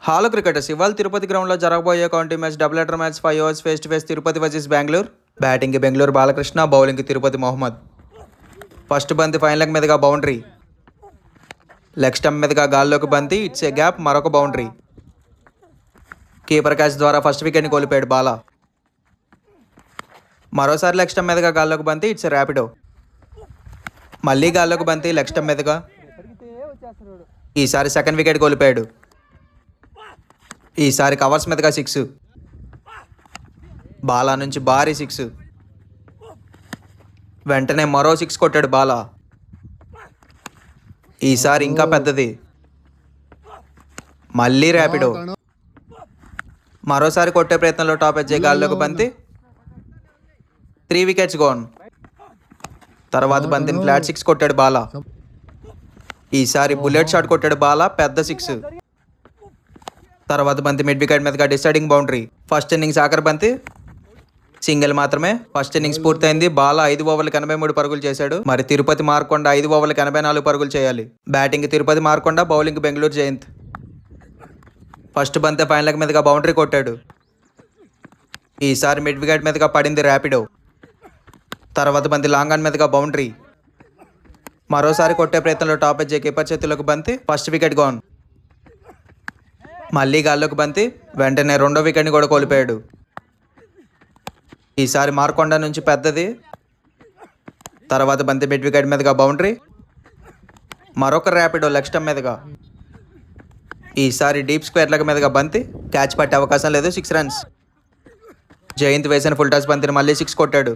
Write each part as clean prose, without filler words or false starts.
Hello cricketers, ఇవాళ తిరుపతి గ్రౌండ్లో జరగబోయే county match double header match 5 overs face to face Tirupati versus Bengaluru. బ్యాటింగ్కి బెంగళూరు బాలకృష్ణ, బౌలింగ్కి తిరుపతి మొహమ్మద్. ఫస్ట్ బంతి ఫైన్ లెగ్ మీదుగా బౌండరీ, లెగ్ స్టంప్ మీదుగా గాల్లోకి బంతి, ఇట్స్ ఏ గ్యాప్, మరొక బౌండరీ. కీపర్ క్యాచ్ ద్వారా ఫస్ట్ వికెట్ని కోల్పోయాడు బాలా. మరోసారి లెగ్ స్టంప్ మీదుగా గాల్లోకి బంతి, ఇట్స్ ఏ ర్యాపిడో. మళ్ళీ గాల్లోకి బంతి, లెగ్ స్టంప్ మీదుగా. ఈసారి సెకండ్ వికెట్ కోల్పోయాడు. ఈసారి కవర్స్ మీదుగా 6. బాలా నుంచి భారీ 6. వెంటనే మరో 6 కొట్టాడు బాలా. ఈసారి ఇంకా పెద్దది, మళ్ళీ ర్యాపిడో. మరోసారి కొట్టే ప్రయత్నంలో టాప్ ఎడ్జ్ గాల్లోకి బంతి, 3 వికెట్స్ గోన్. తర్వాత బంతిని ఫ్లాట్ 6 కొట్టాడు బాలా. ఈసారి బుల్లెట్ షాట్ కొట్టాడు బాలా, పెద్ద 6. తర్వాత బంతి మిడ్ వికెట్ మీదుగా డిసైడింగ్ బౌండరీ. ఫస్ట్ ఇన్నింగ్స్ ఆఖరి బంతి సింగిల్ మాత్రమే. ఫస్ట్ ఇన్నింగ్స్ పూర్తయింది. బాలా 5 ఓవర్లకు 83 పరుగులు చేశాడు. మరి తిరుపతి మార్కొండ 5 ఓవర్లకు 84 పరుగులు చేయాలి. Batting Tirupati Markonda, bowling Bengaluru Jayanth. First బంతి ఫైన్ లెగ్ మీదుగా బౌండరీ కొట్టాడు. ఈసారి మిడ్ వికెట్ మీదుగా పడింది ర్యాపిడో. తర్వాత బంతి లాంగ్ ఆన్ మీదుగా బౌండరీ. మరోసారి కొట్టే ప్రయత్నంలో టాప్ ఎడ్జ్ కీపర్ చేతిలోకి బంతి, ఫస్ట్ వికెట్ గోన్. మళ్ళీ గాల్లోకి బంతి, వెంటనే రెండో వికెట్ని కూడా కోల్పోయాడు. ఈసారి మార్కొండ నుంచి పెద్దది. తర్వాత బంతి మిడ్ వికెట్ మీదుగా బౌండరీ, మరొక ర్యాపిడో లెగ్ స్టంప్ మీదుగా. ఈసారి డీప్ స్క్వేర్ లెగ్ మీదుగా బంతి, క్యాచ్ పట్టే అవకాశం లేదు, 6 రన్స్. జయంత్ వేసిన ఫుల్ టాస్ బంతిని మళ్ళీ 6 కొట్టాడు.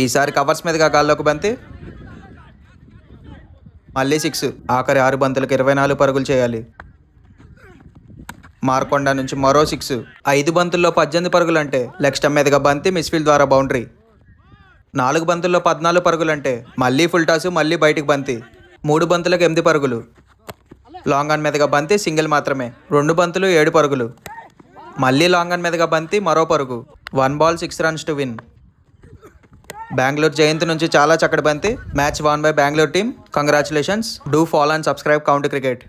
ఈసారి కవర్స్ మీదుగా గాల్లోకి బంతి, మళ్ళీ 6. ఆఖరి 6 బంతులకు 24 పరుగులు చేయాలి. మార్కొండ నుంచి మరో 6. 5 బంతుల్లో 18 పరుగులు అంటే లెగ్ స్టంప్ మీదుగా బంతి, మిస్ఫీల్డ్ ద్వారా బౌండరీ. 4 బంతుల్లో 14 పరుగులు అంటే మళ్ళీ ఫుల్ టాసు, మళ్ళీ బయటికి బంతి. 3 బంతులకు 8 పరుగులు. లాంగ్ ఆన్ మీదుగా బంతి, సింగిల్ మాత్రమే. 2 బంతులు 7 పరుగులు. మళ్ళీ లాంగ్ ఆన్ మీదుగా బంతి, మరో పరుగు. 1 ball 6 runs to win. Bengaluru Jayant నుంచి చాలా చక్కటి బంతి. Match won by Bengaluru team. Congratulations. Do follow and subscribe county cricket.